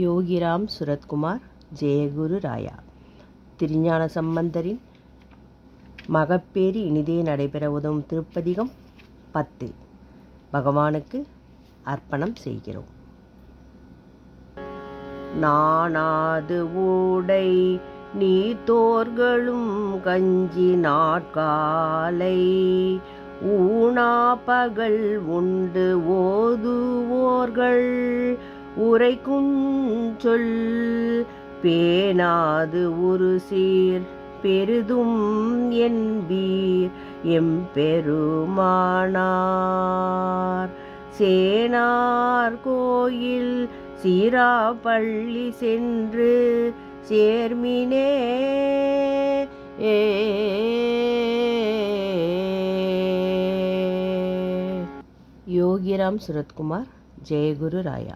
யோகிராம் சுரத்குமார் ஜெயகுரு ராயா. திருஞான சம்பந்தரின் மகப்பேறு இனிதே நடைபெற உதவும் திருப்பதிகம் 10 பகவானுக்கு அர்ப்பணம் செய்கிறோம். நானாது ஊடை நீத்தோர்களும் கஞ்சி நாட்காலை ஊனா பகல் உண்டு ஓதுவோர்கள் உரைக்குஞ்சொல் பேனாது ஒரு சீர் பெரிதும் என்பீர் எம்பெருமானார் சேனார் கோயில் சீராப்பள்ளி சென்று சேர்மினே. யோகிராம் சுரத்குமார் ஜெயகுரு ராயா.